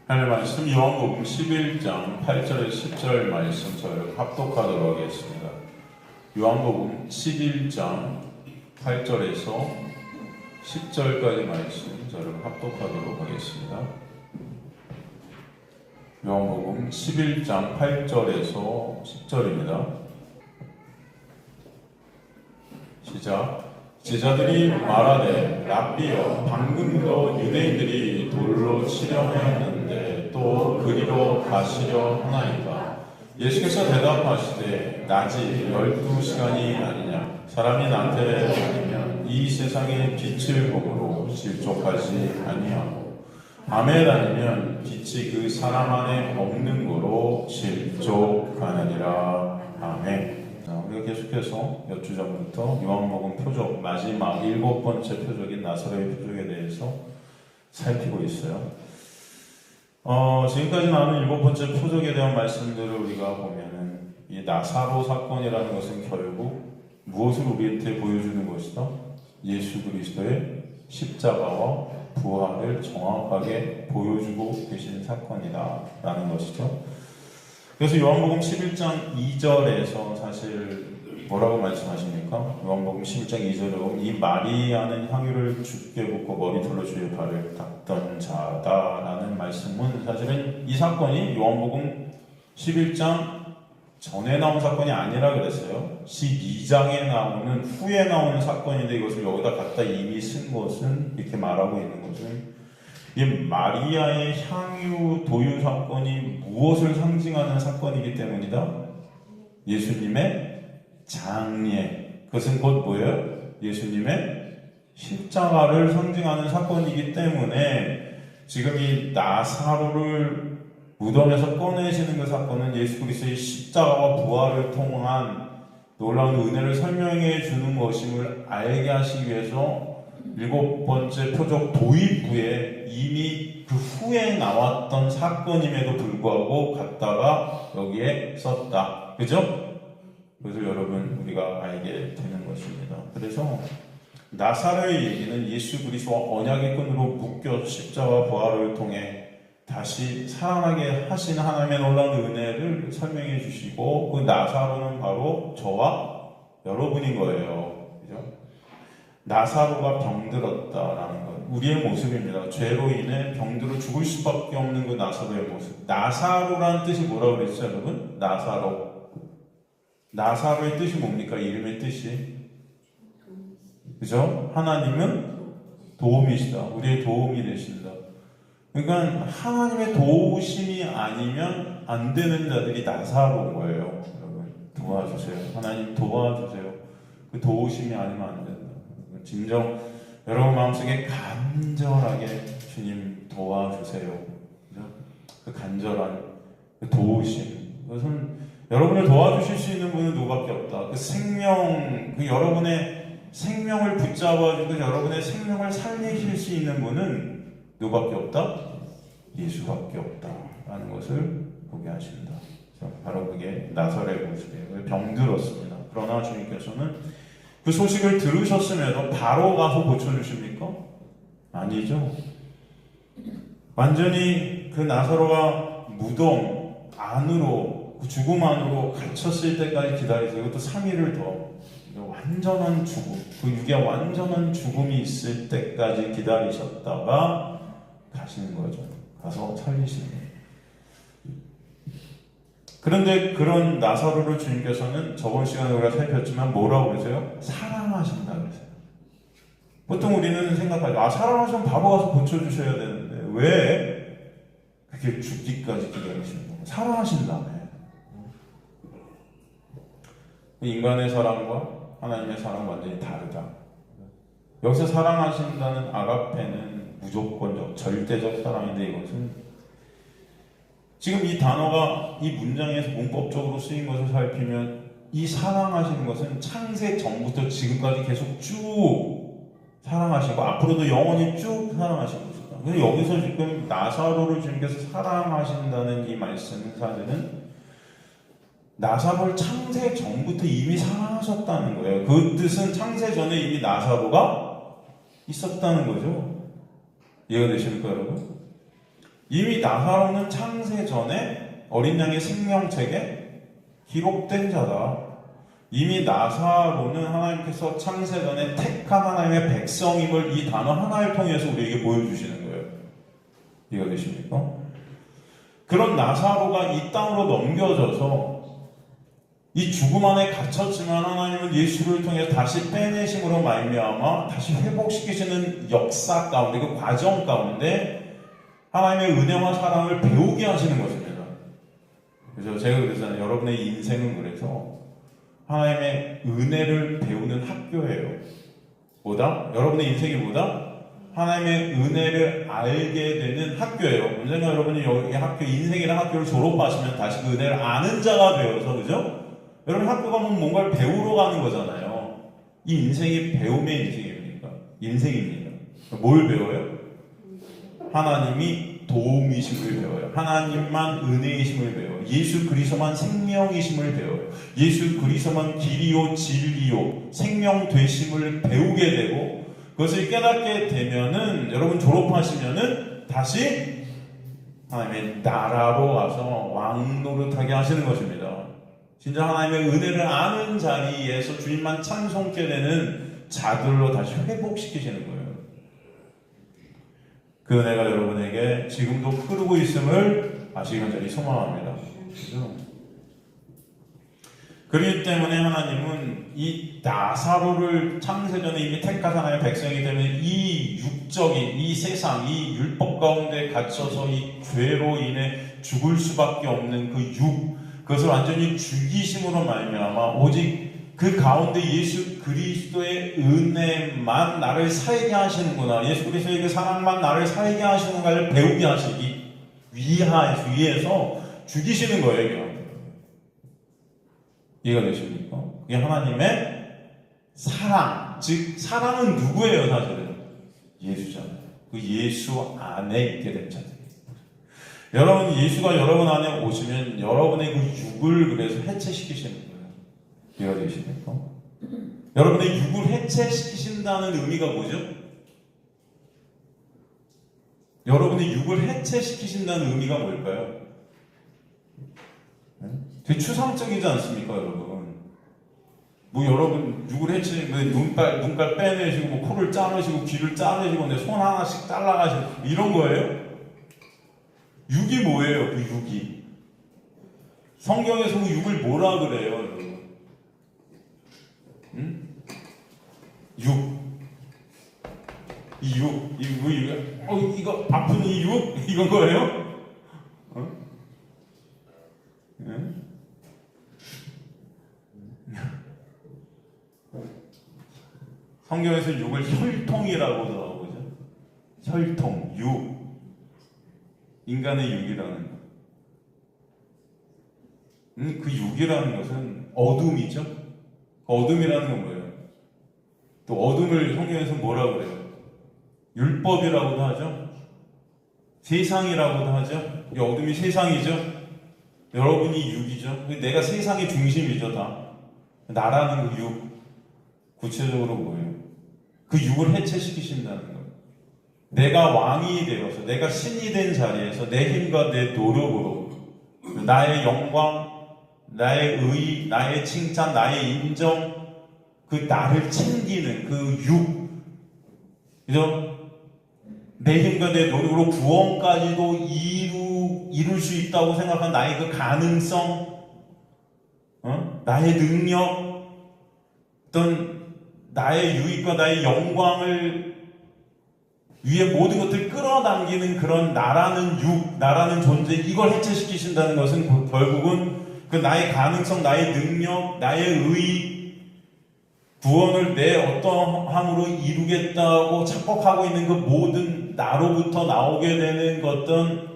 하나님 말씀 요한복음 11장 8절에서 10절 말씀 저를 합독하도록 하겠습니다. 요한복음 11장 8절에서 10절까지 말씀 저를 합독하도록 하겠습니다. 요한복음 11장 8절에서 10절입니다. 시작. 제자들이 말하되 랍비여, 방금도 유대인들이 돌로 치려 하였는데 또 그리로 가시려 하나이까? 예수께서 대답하시되 낮이 12시간이 아니냐? 사람이 낮에 다니면 이 세상의 빛을 보므로 실족하지 아니하고 밤에 다니면 빛이 그 사람 안에 없는 거로 실족하느니라. 아멘. 우리가 계속해서 몇 주 전부터 요한복음 표적, 마지막 7번째 표적인 나사로의 표적에 대해서 살피고 있어요. 지금까지 나오는 7번째 표적에 대한 말씀들을 우리가 보면은 이 나사로 사건이라는 것은 결국 무엇을 우리한테 보여주는 것이다? 예수 그리스도의 십자가와 부활을 정확하게 보여주고 계신 사건이다 라는 것이죠. 그래서 요한복음 11장 2절에서 사실 뭐라고 말씀하십니까? 요한복음 11장 2절에 이 마리아는 향유를 주께 붓고 머리털로 주의 발을 닦던 자다라는 말씀은 사실은 이 사건이 요한복음 11장 전에 나온 사건이 아니라 그랬어요. 12장에 나오는 후에 나오는 사건인데 이것을 여기다 갖다 이미 쓴 것은 이렇게 말하고 있는 것은 이 마리아의 향유 도유 사건이 무엇을 상징하는 사건이기 때문이다? 예수님의 장례. 그것은 곧 뭐예요? 예수님의 십자가를 상징하는 사건이기 때문에 지금 이 나사로를 무덤에서 꺼내시는 그 사건은 예수 그리스도의 십자가와 부활을 통한 놀라운 은혜를 설명해 주는 것임을 알게 하시기 위해서 7번째 표적 도입부에 이미 그 후에 나왔던 사건임에도 불구하고 갖다가 여기에 썼다. 그죠? 그래서 여러분 우리가 알게 되는 것입니다. 그래서 나사로의 얘기는 예수 그리스도와 언약의 끈으로 묶여 십자가 부활을 통해 다시 살아나게 하신 하나님의 놀라운 은혜를 설명해 주시고 그 나사로는 바로 저와 여러분인 거예요. 그죠? 나사로가 병들었다라는 것, 우리의 모습입니다. 죄로 인해 병들어 죽을 수밖에 없는 그 나사로의 모습. 나사로라는 뜻이 뭐라고 그랬죠, 여러분? 나사로. 나사로의 뜻이 뭡니까? 이름의 뜻이. 그죠? 하나님은 도움이시다. 우리의 도움이 되신다. 그러니까 하나님의 도우심이 아니면 안 되는 자들이 나사로인 거예요. 여러분, 도와주세요. 하나님 도와주세요. 그 도우심이 아니면 안 된다. 진정 여러분 마음속에 간절하게 주님 도와주세요. 그 간절한 그 도우심. 그것은 여러분을 도와주실 수 있는 분은 누구밖에 없다. 그 생명, 그 여러분의 생명을 붙잡아주고 여러분의 생명을 살리실 수 있는 분은 누구밖에 없다? 예수밖에 없다라는 것을 보게 하십니다. 바로 그게 나사로의 모습이에요. 병들었습니다. 그러나 주님께서는 그 소식을 들으셨음에도 바로 가서 고쳐주십니까? 아니죠. 완전히 그 나사로가 무덤 안으로, 그 죽음 안으로 갇혔을 때까지 기다리세요. 이것도 3일을 더. 완전한 죽음, 그 육의 완전한 죽음이 있을 때까지 기다리셨다가 가시는 거죠. 가서 살리시는 거예요. 그런데 그런 나사로를 주님께서는 저번 시간에 우리가 살폈지만 뭐라고 그러세요? 사랑하신다 그러세요. 보통 우리는 생각하죠. 사랑하시면 바로 가서 고쳐주셔야 되는데 왜 그렇게 죽기까지 기다리시는 거예요? 사랑하신다며. 인간의 사랑과 하나님의 사랑은 완전히 다르다. 여기서 사랑하신다는 아가페는 무조건적, 절대적 사랑인데 이것은 지금 이 단어가 이 문장에서 문법적으로 쓰인 것을 살피면 이 사랑하시는 것은 창세 전부터 지금까지 계속 쭉 사랑하시고 앞으로도 영원히 쭉 사랑하시는 것이다. 근데 여기서 지금 나사로를 주님께서 사랑하신다는 이 말씀은 사실은 나사로를 창세 전부터 이미 사랑하셨다는 거예요. 그 뜻은 창세 전에 이미 나사로가 있었다는 거죠. 이해가 되십니까, 여러분? 이미 나사로는 창세 전에 어린 양의 생명책에 기록된 자다. 이미 나사로는 하나님께서 창세 전에 택한 하나님의 백성임을 이 단어 하나를 통해서 우리에게 보여주시는 거예요. 이해가 되십니까? 그런 나사로가 이 땅으로 넘겨져서 이 죽음 안에 갇혔지만 하나님은 예수를 통해 다시 빼내심으로 말미암아 다시 회복시키시는 역사 가운데, 그 과정 가운데 하나님의 은혜와 사랑을 배우게 하시는 것입니다. 그래서 제가 그랬잖아요. 여러분의 인생은 그래서 하나님의 은혜를 배우는 학교예요. 여러분의 인생이 하나님의 은혜를 알게 되는 학교예요. 언젠가 여러분이 여기 학교, 인생이라는 학교를 졸업하시면 다시 그 은혜를 아는 자가 되어서, 그죠? 여러분 학교 가면 뭔가를 배우러 가는 거잖아요. 이 인생이 배움의 인생입니까? 인생입니다. 뭘 배워요? 하나님이 도움이심을 배워요. 하나님만 은혜이심을 배워요. 예수 그리스도만 생명이심을 배워요. 예수 그리스도만 길이요 진리요 생명 되심을 배우게 되고, 그것을 깨닫게 되면은 여러분 졸업하시면은 다시 하나님의 나라로 가서 왕노릇하게 하시는 것입니다. 진짜 하나님의 은혜를 아는 자리에서 주님만 찬송케 되는 자들로 다시 회복시키시는 거예요. 그 은혜가 여러분에게 지금도 흐르고 있음을 아시기 간절히 소망합니다. 그렇기 때문에 하나님은 이 나사로를 창세전에 이미 택하신 하나님의 백성이기 때문에 이 육적인 이 세상, 이 율법 가운데 갇혀서 이 죄로 인해 죽을 수밖에 없는 그 그것을 완전히 죽이심으로 말미암아 오직 그 가운데 예수 그리스도의 은혜만 나를 살게 하시는구나, 예수 그리스도의 그 사랑만 나를 살게 하시는가를 배우게 하시기 위해서 죽이시는 거예요. 이해가 되십니까? 그게 하나님의 사랑, 즉 사랑은 누구예요? 사실은 예수잖아요. 그 예수 안에 있게 된 자들. 여러분, 예수가 여러분 안에 오시면 여러분의 그 육을 그래서 해체시키시는 거예요. 이해가 되십니까? 여러분의 육을 해체시키신다는 의미가 뭐죠? 여러분의 육을 해체시키신다는 의미가 뭘까요? 되게 추상적이지 않습니까, 여러분? 뭐 여러분 육을 눈깔 빼내시고, 뭐 코를 자르시고, 귀를 자르시고, 내 손 하나씩 잘라가시고 이런 거예요? 육이 뭐예요? 그 육이 성경에서 그 육을 뭐라 그래요, 여러분? 육. 이 육, 이거 아픈 이 육? 이건 거예요? 성경에서 육을 혈통이라고도 나오죠. 혈통, 육. 인간의 육이라는 것. 그 육이라는 것은 어둠이죠. 어둠이라는 건 뭐예요? 또 어둠을 성경에서 뭐라고 그래요? 율법이라고도 하죠. 세상이라고도 하죠. 이 어둠이 세상이죠. 여러분이 육이죠. 내가 세상의 중심이죠, 다. 나라는 그 육. 구체적으로 뭐예요? 그 육을 해체시키신다는 거예요. 내가 왕이 되어서, 내가 신이 된 자리에서 내 힘과 내 노력으로 나의 영광, 나의 의, 나의 칭찬, 나의 인정, 그 나를 챙기는 그 육, 그죠? 내 힘과 내 노력으로 구원까지도 이룰 수 있다고 생각한 나의 그 가능성, 나의 능력, 어떤 나의 유익과 나의 영광을 위에 모든 것들을 끌어당기는 그런 나라는 육, 나라는 존재, 이걸 해체시키신다는 것은 결국은 그 나의 가능성, 나의 능력, 나의 의, 구원을 내 어떠함으로 이루겠다고 착각하고 있는 그 모든 나로부터 나오게 되는 어떤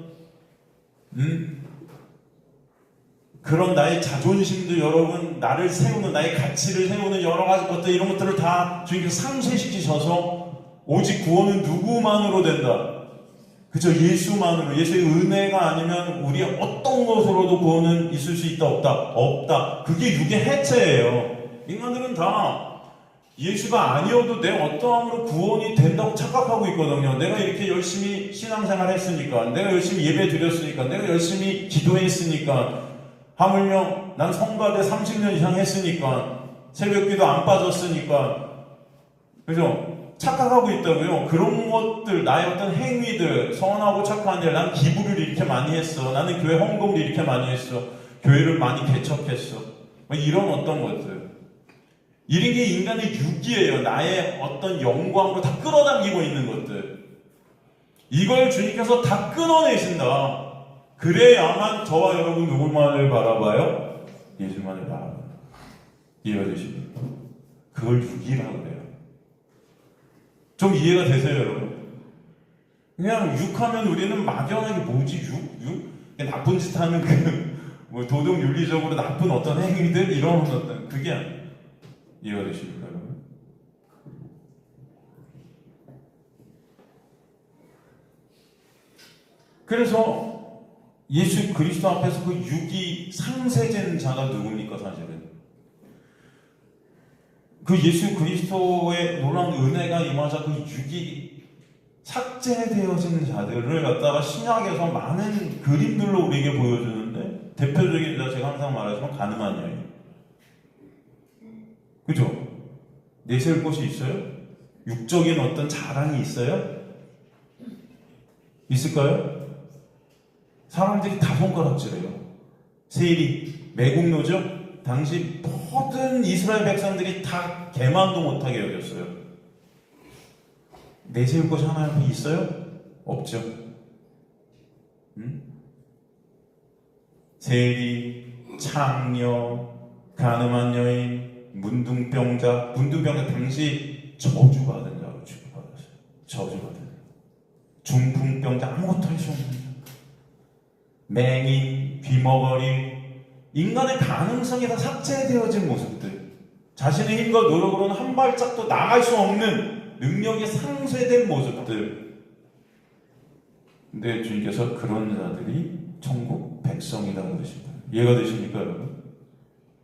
그런 나의 자존심도, 여러분, 나를 세우는, 나의 가치를 세우는 여러 가지 것들, 이런 것들을 다 주님께서 상쇄시키셔서 오직 구원은 누구만으로 된다? 그죠? 예수만으로. 예수의 은혜가 아니면 우리의 어떤 것으로도 구원은 있을 수 있다, 없다? 없다. 그게 육의 해체예요. 인간들은 다 예수가 아니어도 내 어떠함으로 구원이 된다고 착각하고 있거든요. 내가 이렇게 열심히 신앙생활 했으니까, 내가 열심히 예배 드렸으니까, 내가 열심히 기도했으니까, 하물며 난 성가대 30년 이상 했으니까, 새벽기도 안 빠졌으니까, 그죠? 착각하고 있다고요. 그런 것들, 나의 어떤 행위들, 선하고 착한 일, 난 기부를 이렇게 많이 했어. 나는 교회 헌금을 이렇게 많이 했어. 교회를 많이 개척했어. 이런 어떤 것들. 이런 게 인간의 육이에요. 나의 어떤 영광으로 다 끌어당기고 있는 것들. 이걸 주님께서 다 끊어내신다. 그래야만 저와 여러분 누구만을 바라봐요? 예수만을 바라봐요. 이해가 되십니까? 그걸 육이라고 그래요. 좀 이해가 되세요, 여러분? 그냥 육하면 우리는 막연하게 뭐지, 육? 나쁜 짓 하는 도덕 윤리적으로 나쁜 어떤 행위들? 이런 어떤, 그게 아니에요. 이해가 되십니까, 여러분? 그래서 예수 그리스도 앞에서 그 육이 상세된 자가 누굽니까, 사실은? 그 예수 그리스도의 놀라운 은혜가 임하자 그 육이 삭제되어진 자들을 갖다가 신약에서 많은 그림들로 우리에게 보여주는데, 대표적인 제가 항상 말하지만 가늠한 여인. 그죠? 내세울 곳이 있어요? 육적인 어떤 자랑이 있어요? 있을까요? 사람들이 다 손가락질해요. 세일이 매국노죠? 당시 모든 이스라엘 백성들이 다 개만도 못하게 여겼어요. 내세울 곳이 하나 있어요? 없죠. 세리, 창녀, 가늠한 여인, 문둥병자 당시 저주받은 자로 취급받았어요. 저주받은 중풍병자, 아무것도 할 수 없는 자, 맹인, 귀머거리, 인간의 가능성이 다 삭제되어진 모습들, 자신의 힘과 노력으로는 한 발짝도 나갈 수 없는 능력이 상쇄된 모습들. 근데 주님께서 그런 자들이 천국 백성이라고 그러십니다. 이해가 되십니까, 여러분?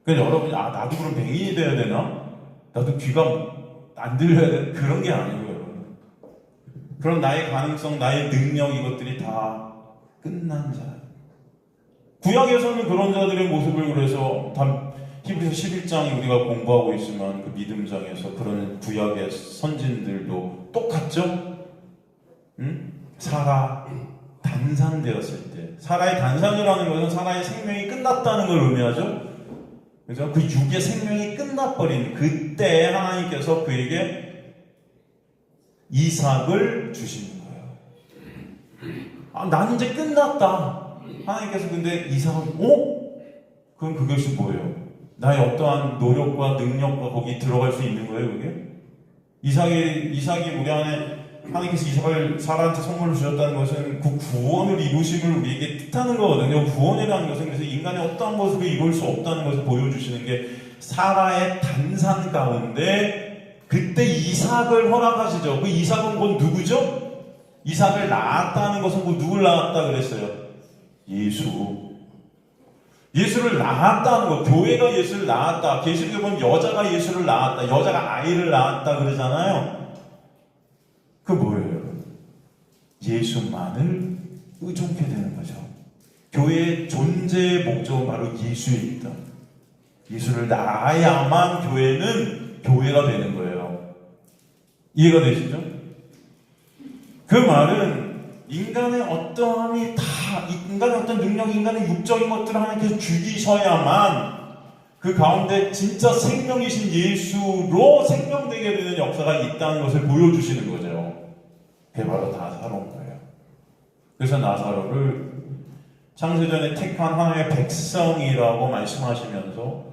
그러니까 여러분이 나도 그럼 맹인이 돼야 되나? 나도 귀가 안 들려야 되나? 그런 게 아니고요, 여러분. 그럼 나의 가능성, 나의 능력, 이것들이 다 끝난 자. 구약에서는 그런 자들의 모습을 그래서 히브리서 11장이 우리가 공부하고 있지만 그 믿음장에서 그런 구약의 선진들도 똑같죠? 사라 단산되었을 때, 사라의 단산이라는 것은 사라의 생명이 끝났다는 걸 의미하죠. 그래서 그 육의 생명이 끝나버린 그때 하나님께서 그에게 이삭을 주시는 거예요. 난 이제 끝났다. 하나님께서 근데 이삭은 그럼 그것이 뭐예요? 나의 어떠한 노력과 능력과 거기 들어갈 수 있는 거예요, 그게? 이삭이 우리 안에 하나님께서 이삭을 사라한테 선물로 주셨다는 것은 그 구원을 이루심을 우리에게 뜻하는 거거든요. 구원이라는 것은 그래서 인간의 어떠한 모습을 이룰 수 없다는 것을 보여주시는 게 사라의 단산 가운데 그때 이삭을 허락하시죠. 그 이삭은 곧 누구죠? 이삭을 낳았다는 것은 곧 누굴 낳았다 그랬어요? 예수를 낳았다는 거. 교회가 예수를 낳았다. 계시록에 보면 여자가 예수를 낳았다. 여자가 아이를 낳았다 그러잖아요. 그 뭐예요? 예수만을 의존케 되는 거죠. 교회의 존재의 목적은 바로 예수에 있다. 예수를 낳아야만 교회는 교회가 되는 거예요. 이해가 되시죠? 그 말은 인간의 어떠함이 다, 인간의 어떤 능력, 인간의 육적인 것들을 하나님께서 죽이셔야만 그 가운데 진짜 생명이신 예수로 생명되게 되는 역사가 있다는 것을 보여주시는 거죠. 그게 바로 나사로인 거예요. 그래서 나사로를 창세전에 택한 하나님의 백성이라고 말씀하시면서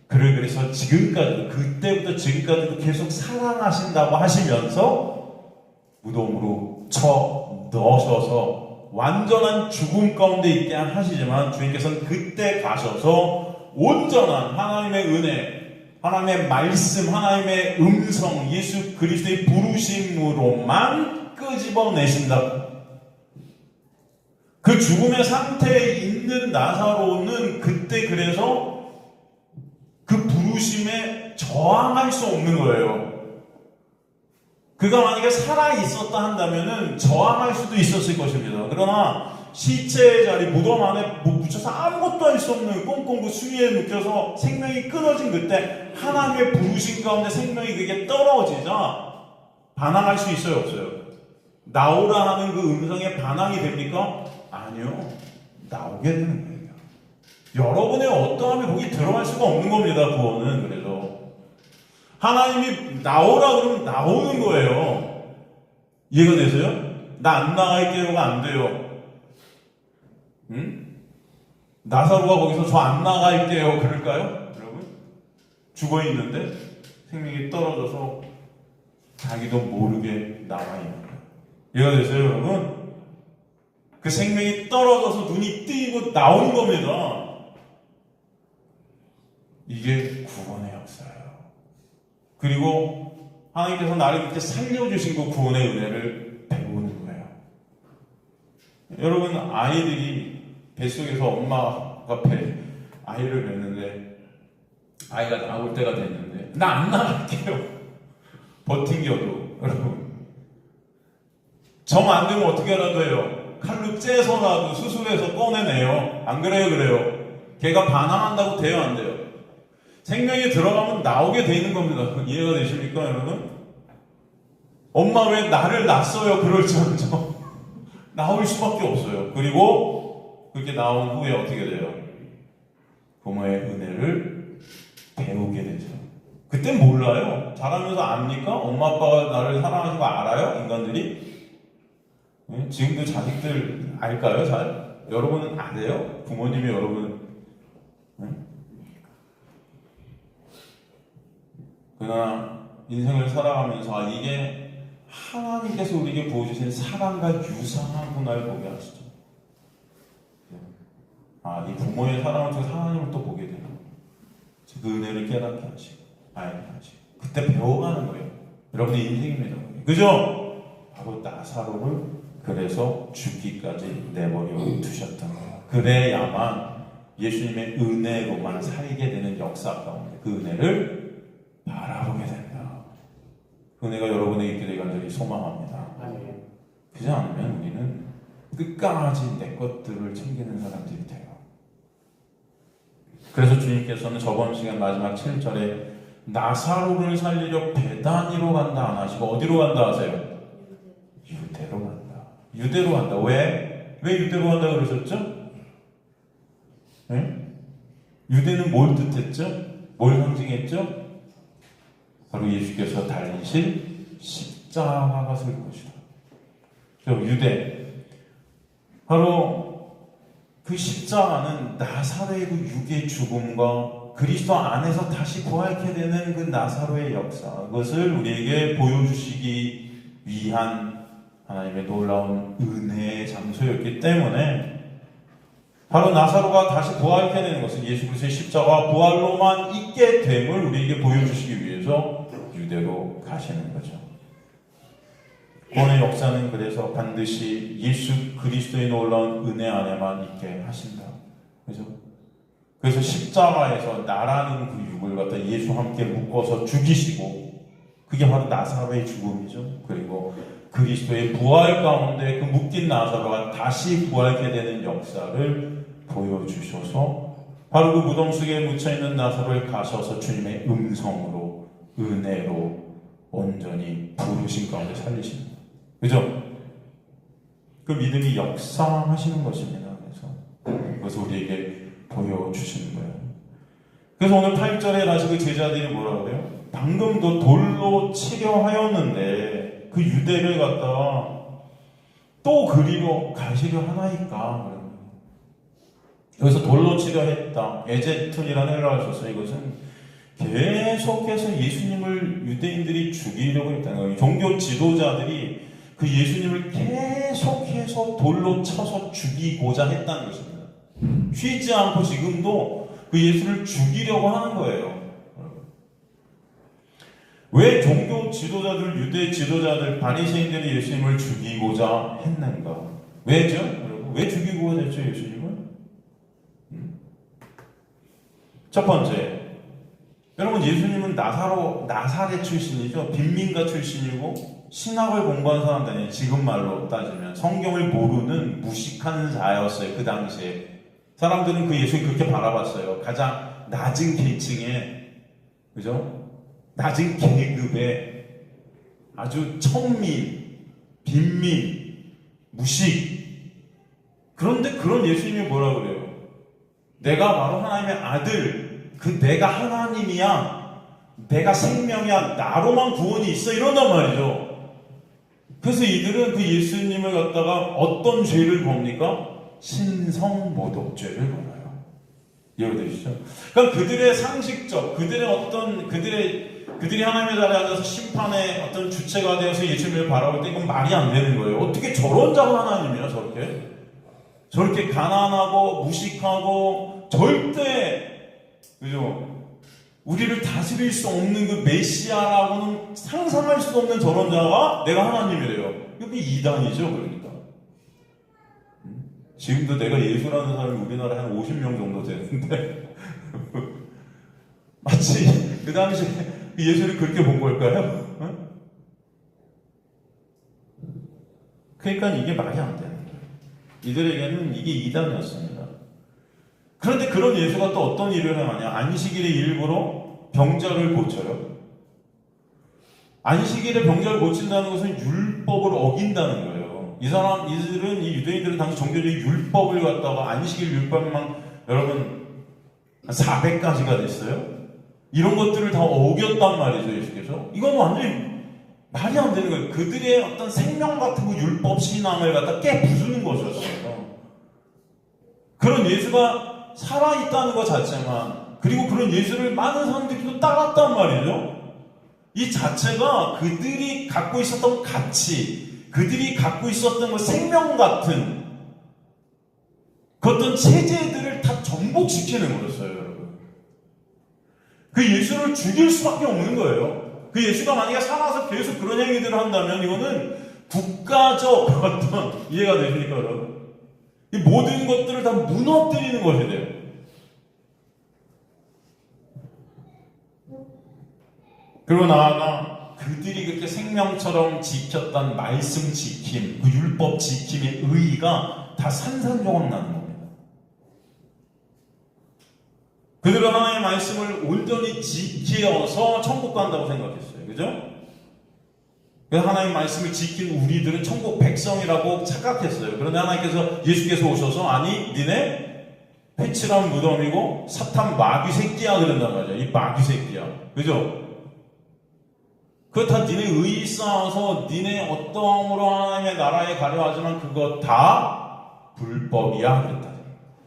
그를 그래서 지금까지도, 그때부터 지금까지도 계속 사랑하신다고 하시면서 무덤으로 넣으셔서 완전한 죽음 가운데 있게 하시지만 주님께서는 그때 가셔서 온전한 하나님의 은혜, 하나님의 말씀, 하나님의 음성, 예수 그리스도의 부르심으로만 끄집어내신다. 그 죽음의 상태에 있는 나사로는 그때 그래서 그 부르심에 저항할 수 없는 거예요. 그가 만약에 살아있었다 한다면은 저항할 수도 있었을 것입니다. 그러나 시체의 자리, 무덤 안에 묻혀서 아무것도 할 수 없는 꽁꽁 그 수위에 눕혀서 생명이 끊어진 그때 하나님의 부르심 가운데 생명이 그게 떨어지자 반항할 수 있어요, 없어요? 나오라 하는 그 음성에 반항이 됩니까? 아니요. 나오게 되는 거예요. 여러분의 어떠함이 거기 들어갈 수가 없는 겁니다, 구원은. 그래서 하나님이 나오라 그러면 나오는 거예요. 이해가 되세요? 나 안 나갈게요가 안 돼요. 응? 나사로가 거기서 저 안 나갈게요 그럴까요? 여러분? 죽어있는데 생명이 떨어져서 자기도 모르게 나와 있는 거예요. 이해가 되세요, 여러분? 그 생명이 떨어져서 눈이 뜨이고 나오는 겁니다. 이게 구원의 역사예요. 그리고 하나님께서 나를 이렇게 살려주신 그 구원의 은혜를 배우는 거예요. 여러분, 아이들이 뱃속에서 엄마 앞에 아이를 뵙는데 아이가 나올 때가 됐는데 나 안 나갈게요. 버팅겨도 여러분 정 안 되면 어떻게라도 해요. 칼로 째서라도 수술해서 꺼내내요. 안 그래요? 그래요. 걔가 반항한다고 돼요? 안 돼요? 생명이 들어가면 나오게 되는 겁니다. 이해가 되십니까, 여러분? 엄마 왜 나를 낳았어요? 그럴지언정 나올 수밖에 없어요. 그리고 그렇게 나온 후에 어떻게 돼요? 부모의 은혜를 배우게 되죠. 그땐 몰라요. 자라면서 압니까? 엄마 아빠가 나를 사랑하는 거 알아요? 인간들이? 네? 지금도 자식들 알까요? 잘? 여러분은 아세요? 부모님이 여러분 네? 그러나 인생을 살아가면서 이게 하나님께서 우리에게 부어주신 사랑과 유상하구나를 보게 하시죠. 이 부모의 사랑을 통해서 하나님을 또 보게 되는 그 은혜를 깨닫게 하시고 알게 하시고 그때 배워가는 거예요. 여러분의 인생입니다. 그죠? 바로 나사로를 그래서 죽기까지 내버려 두셨던 거예요. 그래야만 예수님의 은혜로만 살게 되는 역사 가운데 그 은혜를 바라보게 된다. 그 은혜가 여러분에게 있게 되길 간절히 소망합니다. 그렇지 않으면 우리는 끝까지 내 것들을 챙기는 사람들이 돼요. 그래서 주님께서는 저번 시간 마지막 7절에 나사로를 살리려 베다니로 간다 안 하시고 어디로 간다 하세요? 유대로 간다. 유대로 간다. 왜? 왜 유대로 간다 그러셨죠? 네? 유대는 뭘 뜻했죠? 뭘 상징했죠? 바로 예수께서 달리실 십자가가 설 것이다. 유대. 바로 그 십자가는 나사로의 그 육의 죽음과 그리스도 안에서 다시 부활케 되는 그 나사로의 역사, 그것을 우리에게 보여주시기 위한 하나님의 놀라운 은혜의 장소였기 때문에 바로 나사로가 다시 부활케 되는 것은 예수 그리스도의 십자가와 부활로만 있게 됨을 우리에게 보여주시기 위해서 유대로 가시는 거죠. 구원의 역사는 그래서 반드시 예수 그리스도의 놀라운 은혜 안에만 있게 하신다. 그죠? 그래서 십자가에서 나라는 그 육을 갖다 예수와 함께 묶어서 죽이시고 그게 바로 나사로의 죽음이죠. 그리고 그리스도의 부활 가운데 그 묶인 나사로가 다시 부활케 되는 역사를 보여주셔서 바로 그 무덤 속에 묻혀있는 나사로를 가셔서 주님의 음성으로 은혜로 온전히 부르신 가운데 살리십니다. 그죠? 그 믿음이 역사하시는 것입니다. 그래서 그것을 우리에게 보여주시는 거예요. 그래서 오늘 8절에 다시 그 제자들이 뭐라고 그래요? 방금도 돌로 치려 하였는데 그 유대를 갖다가 또 그리로 가시려 하나이까. 여기서 돌로 치려 했다. 에제툰이라는 헬라어를 썼어요. 이것은 계속해서 예수님을 유대인들이 죽이려고 했다는 거예요. 종교 지도자들이 그 예수님을 계속해서 돌로 쳐서 죽이고자 했다는 것입니다. 쉬지 않고 지금도 그 예수를 죽이려고 하는 거예요. 왜 종교 지도자들, 유대 지도자들, 바리새인들이 예수님을 죽이고자 했는가? 왜죠? 여러분? 왜 죽이고자 했죠, 예수님을? 첫 번째, 여러분, 예수님은 나사렛 출신이죠. 빈민가 출신이고 신학을 공부한 사람도 아니에요. 지금 말로 따지면 성경을 모르는 무식한 자였어요. 그 당시에 사람들은 그 예수를 그렇게 바라봤어요. 가장 낮은 계층의, 그죠? 낮은 계급의 아주 천민, 빈민, 무식. 그런데 그런 예수님이 뭐라 그래요? 내가 바로 하나님의 아들, 그 내가 하나님이야, 내가 생명이야, 나로만 구원이 있어, 이런단 말이죠. 그래서 이들은 그 예수님을 갖다가 어떤 죄를 봅니까? 신성모독죄를 걸어요. 이해되시죠? 그러니까 그들의 상식적, 그들이 하나님의 자리에 앉아서 심판의 어떤 주체가 되어서 예수님을 바라볼 때 이건 말이 안 되는 거예요. 어떻게 저런 작은 하나님이야, 저렇게 가난하고 무식하고 절대, 그죠? 우리를 다스릴 수 없는 그 메시아라고는 상상할 수 없는 저런 자가 내가 하나님이래요. 이게 이단이죠, 그러니까. 지금도 내가 예수라는 사람이 우리나라에 한 50명 정도 되는데 마치 그 당시에 예수를 그렇게 본 걸까요? 그러니까 이게 말이 안 되는 거예요. 이들에게는 이게 이단이었습니다. 그런데 그런 예수가 또 어떤 일을 하냐? 안식일에 일부러 병자를 고쳐요. 안식일에 병자를 고친다는 것은 율법을 어긴다는 거예요. 이 유대인들은 당시 종교적 율법을 갖다가 안식일 율법만 여러분 400가지가 됐어요. 이런 것들을 다 어겼단 말이죠, 예수께서. 이건 완전히 말이 안 되는 거예요. 그들의 어떤 생명 같은 그 율법 신앙을 갖다 깨부수는 것이었어요. 그런 예수가 살아있다는 것 자체만, 그리고 그런 예수를 많은 사람들이 또 따랐단 말이죠. 이 자체가 그들이 갖고 있었던 가치, 그들이 갖고 있었던 그 생명 같은 그 어떤 체제들을 다 정복시키는 거였어요, 여러분. 그 예수를 죽일 수밖에 없는 거예요. 그 예수가 만약에 살아서 계속 그런 행위들을 한다면 이거는 국가적 어떤, 이해가 되십니까, 여러분? 이 모든 것들을 다 무너뜨리는 것이 돼요. 그리고 나아가 그들이 그렇게 생명처럼 지켰던 말씀 지킴, 그 율법 지킴의 의의가 다 산산조각 나는 겁니다. 그들은 하나님의 말씀을 온전히 지켜서 천국 간다고 생각했어요. 그죠? 그래서 하나님의 말씀을 지킨 우리들은 천국 백성이라고 착각했어요. 그런데 하나님께서, 예수께서 오셔서, 아니, 니네 패치란 무덤이고 사탄 마귀 새끼야, 그런단 말이야. 이 마귀 새끼야. 그죠? 그거 다 니네 의의 쌓아서 니네 어떠함으로 하나님의 나라에 가려 하지만 그거 다 불법이야, 그랬다.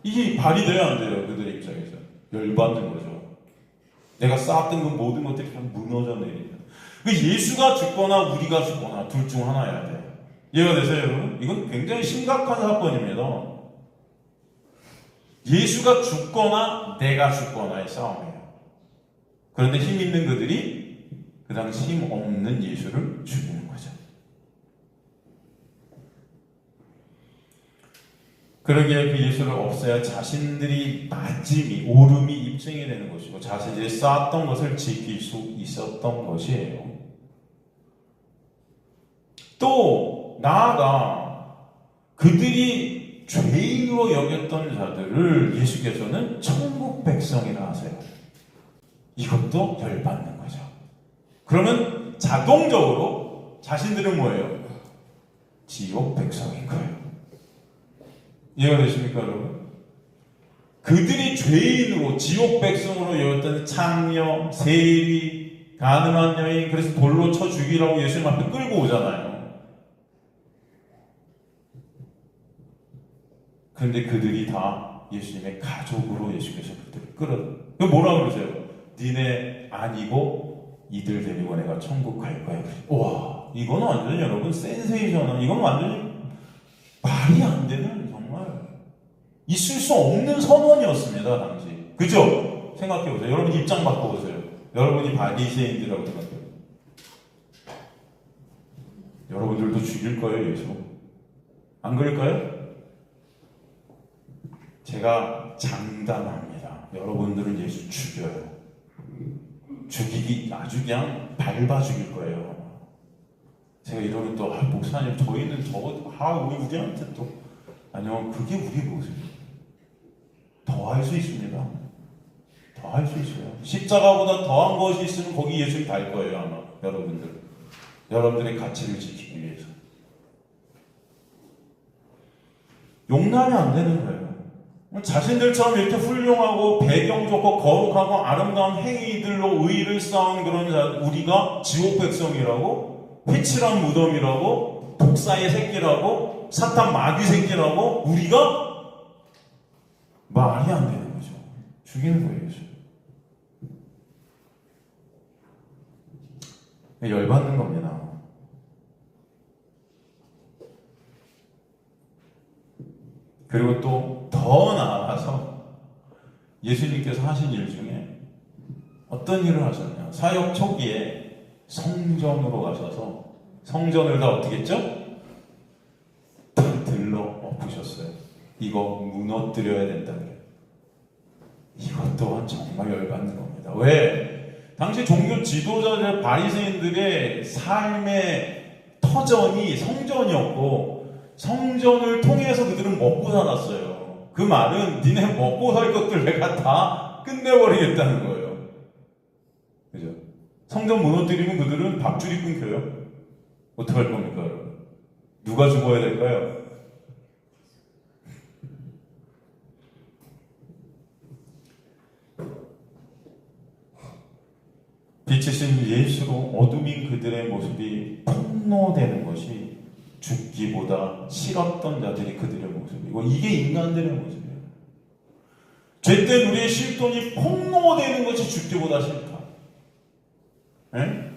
이게 발휘돼야 안 돼요, 그들의 입장에서. 열받는 거죠. 내가 쌓았던 그 모든 것들이 그냥 무너져 내린다. 예수가 죽거나 우리가 죽거나 둘 중 하나여야 돼요. 이해가 되세요, 여러분? 이건 굉장히 심각한 사건입니다. 예수가 죽거나 내가 죽거나의 싸움이에요. 그런데 힘 있는 그들이 그 당시 힘 없는 예수를 죽이는 거죠. 그러기에 그 예수를 없애야 자신들이 오름이 입증이 되는 것이고 자신들이 쌓았던 것을 지킬 수 있었던 것이에요. 또 나아가 그들이 죄인으로 여겼던 자들을 예수께서는 천국 백성이라 하세요. 이것도 열받는 거죠. 그러면 자동적으로 자신들은 뭐예요? 지옥 백성인 거예요. 이해가 되십니까, 여러분? 그들이 죄인으로 지옥 백성으로 여겼던 창녀, 세리, 가늠한 여인, 그래서 돌로 쳐 죽이라고 예수님 앞에 끌고 오잖아요. 그런데 그들이 다 예수님의 가족으로 예수께서 그들을 끌어. 뭐라 그러세요? 니네 아니고 이들 데리고 내가 천국 갈 거야. 와, 이건 완전히 여러분 센세이션은, 이건 완전히 말이 안 되는, 정말 있을 수 없는 선언이었습니다, 당시. 그죠? 생각해보세요. 여러분 입장 바꿔보세요. 여러분이 바리새인들이라고 생각해요. 여러분들도 죽일 거예요, 예수? 안 그럴까요? 제가 장담합니다. 여러분들은 예수 죽여요. 죽이기 아주 그냥 밟아 죽일 거예요. 제가 이러면 또 목사님 저희는 우리한테 또 아니요, 그게 우리 모습이에요. 더 할 수 있습니다. 더 할 수 있어요. 십자가보다 더한 것이 있으면 거기 예수님 갈 거예요, 아마. 여러분들의 가치를 지키기 위해서. 용납이 안 되는 거예요. 자신들처럼 이렇게 훌륭하고 배경 좋고 거룩하고 아름다운 행위들로 의의를 쌓은 그런 우리가 지옥 백성이라고, 회칠한 무덤이라고, 독사의 새끼라고, 사탄 마귀 새끼라고, 우리가 말이 안 되는 거죠. 죽이는 거예요, 예수. 열받는 겁니다. 그리고 또 더 나아가서 예수님께서 하신 일 중에 어떤 일을 하셨냐? 사역 초기에 성전으로 가셔서 성전을 다 어떻게 했죠? 다 들러 엎으셨어요. 이거 무너뜨려야 된다 그래요. 이것 또한 정말 열받는 겁니다. 왜? 당시 종교 지도자들 바리새인들의 삶의 터전이 성전이었고 성전을 통해서 그들은 먹고 살았어요. 그 말은 니네 먹고 살 것들 내가 다 끝내버리겠다는 거예요. 그죠? 성전 무너뜨리면 그들은 밥줄이 끊겨요. 어떡할 겁니까, 여러분? 누가 죽어야 될까요? 빛이신 예수로 어둠인 그들의 모습이 폭로되는 것이 죽기보다 싫었던 자들이 그들의 모습이고, 이게 인간들의 모습이에요. 죄된 우리의 실존이 폭로되는 것이 죽기보다 싫다. 네?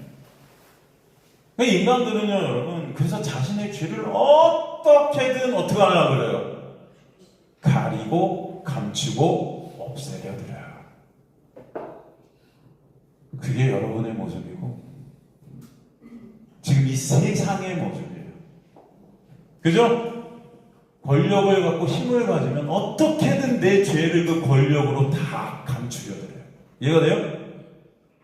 인간들은요, 여러분, 그래서 자신의 죄를 어떻게든 어떻게 하려고 그래요? 가리고 감추고 없애려 드려요. 그게 여러분의 모습이고 지금 이 세상의 모습이에요. 그죠? 권력을 갖고 힘을 가지면 어떻게든 내 죄를 그 권력으로 다 감추려 드려요. 이해가 돼요?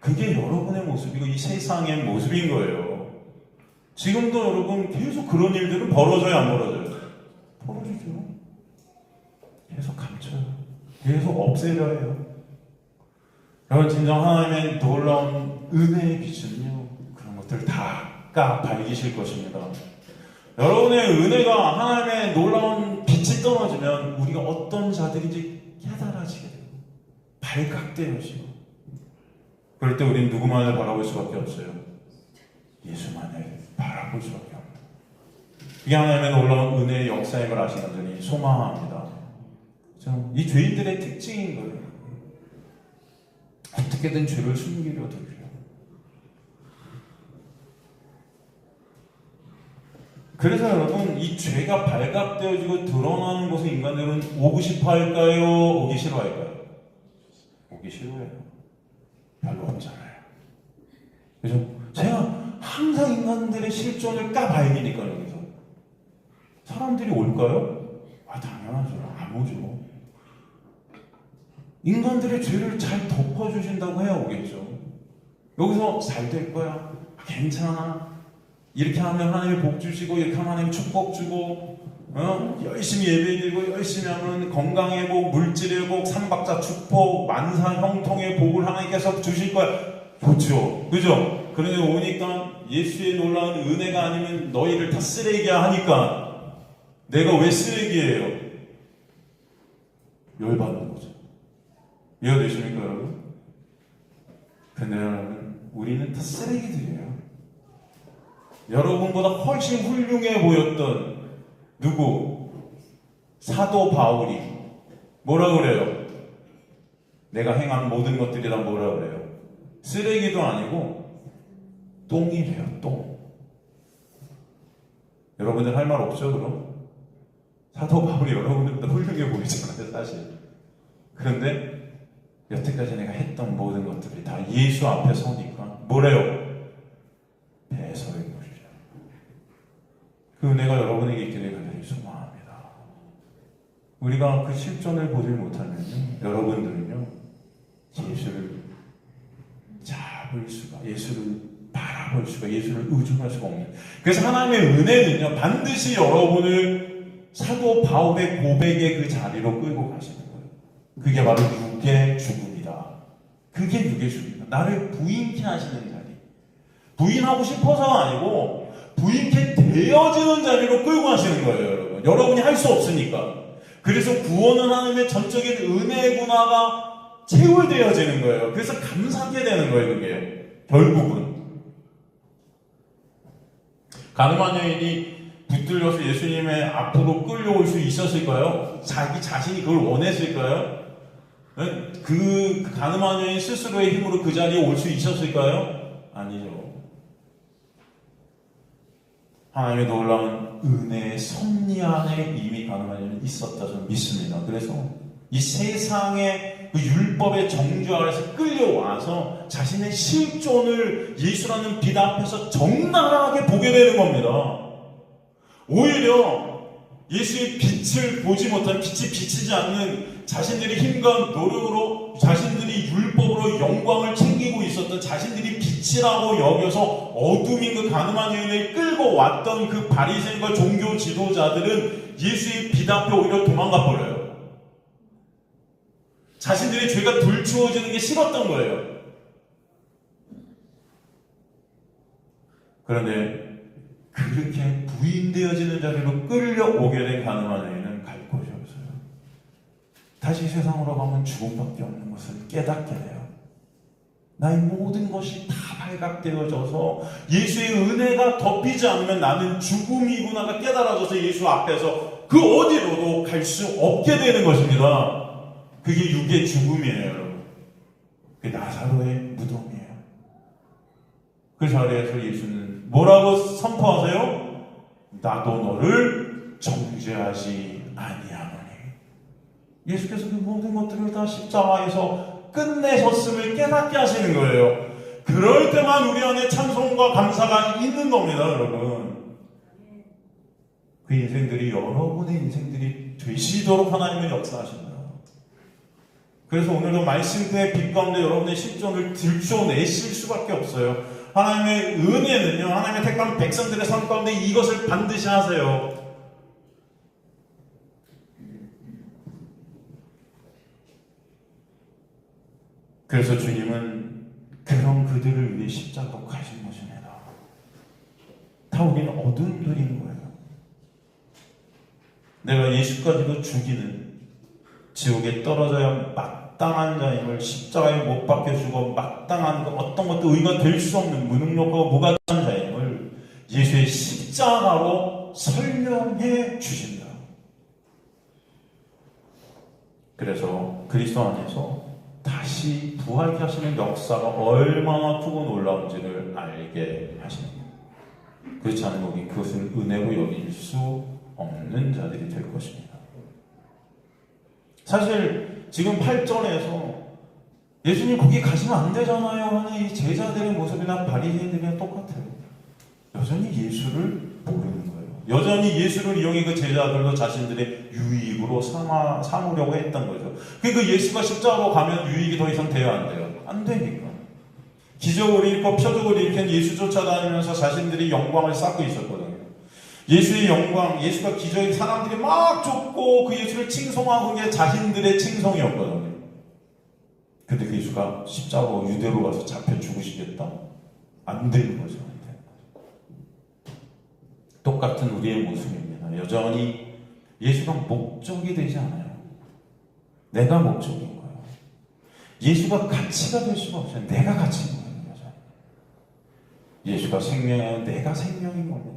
그게 여러분의 모습이고 이 세상의 모습인 거예요. 지금도 여러분 계속 그런 일들은 벌어져요, 안 벌어져요? 벌어지죠. 계속 감춰요. 계속 없애려 해요. 여러분, 진정 하나님의 놀라운 은혜의 빛은요, 그런 것들 다 밝히실 것입니다. 여러분의 은혜가 하나님의 놀라운 빛이 떨어지면 우리가 어떤 자들인지 깨달아지게 돼요. 발각되어지고. 그럴 때 우리는 누구만을 바라볼 수밖에 없어요. 예수만을 바라볼 수밖에 없어요. 이게 하나님의 놀라운 은혜의 역사임을 아시는 분이 소망합니다. 이 죄인들의 특징인 거예요. 어떻게든 죄를 숨기려 들려. 그래서 여러분, 이 죄가 발각되어지고 드러나는 곳에 인간들은 오고 싶어 할까요? 오기 싫어할까요? 오기 싫어해요. 별로 없잖아요. 그죠? 제가 항상 인간들의 실존을 까발리니까 여기서 사람들이 올까요? 당연하죠. 안 오죠. 인간들의 죄를 잘 덮어주신다고 해야 오겠죠. 여기서 잘 될 거야. 괜찮아. 이렇게 하면 하나님이 복 주시고, 이렇게 하면 하나님이 축복 주고, 열심히 예배드리고, 열심히 하면 건강의 복, 물질의 복, 삼박자 축복, 만사 형통의 복을 하나님께서 주실 거야. 좋죠. 그죠? 그런데 오니까 예수의 놀라운 은혜가 아니면 너희를 다 쓰레기야 하니까 내가 왜 쓰레기예요? 열받는 거죠. 이해되십니까, 여러분? 근데 여러분, 우리는 다 쓰레기들이에요. 여러분보다 훨씬 훌륭해 보였던 누구? 사도 바울이 뭐라 그래요? 내가 행한 모든 것들이 다 뭐라 그래요? 쓰레기도 아니고 똥이래요, 똥. 여러분들 할 말 없죠, 그럼? 사도 바울이 여러분들보다 훌륭해 보이잖아요, 사실. 그런데 여태까지 내가 했던 모든 것들이 다 예수 앞에 서니까 뭐래요? 배설의 것이죠. 그 은혜가 여러분에게 있기를 간절히 소망합니다. 우리가 그 실존을 보지 못하면요, 여러분들은요, 예수를 잘 바라볼 수가, 예수를 의존할 수가 없는. 그래서 하나님의 은혜는요, 반드시 여러분을 사도 바울의 고백의 그 자리로 끌고 가시는 거예요. 그게 바로 육의 죽음이다. 그게 육의 죽음이다. 나를 부인케 하시는 자리. 부인하고 싶어서가 아니고 부인케 되어지는 자리로 끌고 가시는 거예요, 여러분. 여러분이 할 수 없으니까. 그래서 구원은 하나님의 전적인 은혜의 문화가 채울되어지는 거예요. 그래서 감사하게 되는 거예요, 그게. 결국은. 가늠한 여인이 붙들려서 예수님의 앞으로 끌려올 수 있었을까요? 자기 자신이 그걸 원했을까요? 그 가늠한 여인 스스로의 힘으로 그 자리에 올 수 있었을까요? 아니죠. 하나님의 놀라운 은혜의 섭리 안에 이미 가늠한 여인이 있었다 저는 믿습니다. 그래서 이 세상의 그 율법의 정죄 아래서 끌려와서 자신의 실존을 예수라는 빛 앞에서 적나라하게 보게 되는 겁니다. 오히려 예수의 빛을 보지 못한, 빛이 비치지 않는 자신들의 힘과 노력으로 자신들이 율법으로 영광을 챙기고 있었던, 자신들이 빛이라고 여겨서 어둠인 그 가늠한 여인을 끌고 왔던 그 바리새인과 종교 지도자들은 예수의 빛 앞에 오히려 도망가 버려요. 자신들의 죄가 들추어지는 게 싫었던 거예요. 그런데 그렇게 부인되어지는 자리로 끌려오게 된 가늠한 여인은 갈 곳이 없어요. 다시 세상으로 가면 죽음밖에 없는 것을 깨닫게 돼요. 나의 모든 것이 다 발각되어져서 예수의 은혜가 덮이지 않으면 나는 죽음이구나가 깨달아져서 예수 앞에서 그 어디로도 갈 수 없게 되는 것입니다. 그게 육의 죽음이에요, 여러분. 그게 나사로의 무덤이에요. 그 자리에서 예수는 뭐라고 선포하세요? 나도 너를 정죄하지 아니하노니. 예수께서 그 모든 것들을 다 십자가에서 끝내셨음을 깨닫게 하시는 거예요. 그럴 때만 우리 안에 찬송과 감사가 있는 겁니다, 여러분. 그 인생들이 여러분의 인생들이 되시도록 하나님은 역사하십니다. 그래서 오늘도 말씀의 빛 가운데 여러분의 실존을 들춰내실 수밖에 없어요. 하나님의 은혜는요, 하나님의 택한 백성들의 삶 가운데 이것을 반드시 하세요. 그래서 주님은 그런 그들을 위해 십자가로 가신 것입니다. 다 우리는 어둠들인 거예요. 내가 예수까지도 죽이는, 지옥에 떨어져야 마땅한 자임을 십자가에 못 박혀 죽어 마땅한 어떤 것도 의가 될 수 없는 무능력하고 무가치한 자임을 예수의 십자가로 설명해 주신다. 그래서 그리스도 안에서 다시 부활케 하시는 역사가 얼마나 크고 놀라운지를 알게 하십니다. 그렇지 않으면 우리 그것을 은혜로 여길 수 없는 자들이 될 것입니다. 사실 지금 8절에서 예수님 거기 가시면 안 되잖아요 하는 이 제자들의 모습이나 바리새인들이랑 똑같아요. 여전히 예수를 모르는 거예요. 여전히 예수를 이용해 그 제자들도 자신들의 유익으로 삼으려고 했던 거죠. 그러니까 예수가 십자가로 가면 유익이 더 이상 돼야 안 돼요? 안 되니까. 기적을 일으켜 표적을 일으킨 예수 쫓아다니면서 자신들이 영광을 쌓고 있었거든요. 예수의 영광, 예수가 기적인 사람들이 막 쫓고 그 예수를 칭송하고 게 자신들의 칭송이었거든요. 근데 그 예수가 십자가로 유대로 가서 잡혀 죽으시겠다? 안 되는 거죠. 안 되는 거죠. 똑같은 우리의 모습입니다. 여전히 예수가 목적이 되지 않아요. 내가 목적인 거예요. 예수가 가치가 될 수가 없어요. 내가 가치인 거예요. 여전히. 예수가 생명이면 내가 생명인 겁니다.